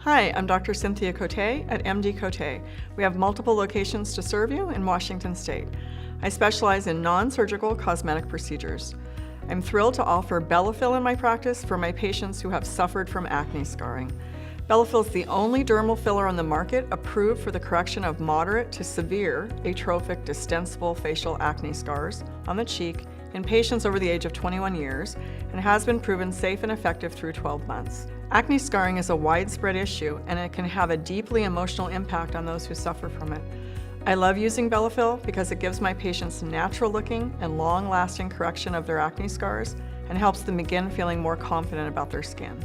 Hi, I'm Dr. Cynthia Cote at MD Cote. We have multiple locations to serve you in Washington State. I specialize in non-surgical cosmetic procedures. I'm thrilled to offer Bellafill in my practice for my patients who have suffered from acne scarring. Bellafill is the only dermal filler on the market approved for the correction of moderate to severe atrophic distensible facial acne scars on the cheek in patients over the age of 21 years and has been proven safe and effective through 12 months. Acne scarring is a widespread issue and it can have a deeply emotional impact on those who suffer from it. I love using Bellafill because it gives my patients natural looking and long lasting correction of their acne scars and helps them begin feeling more confident about their skin.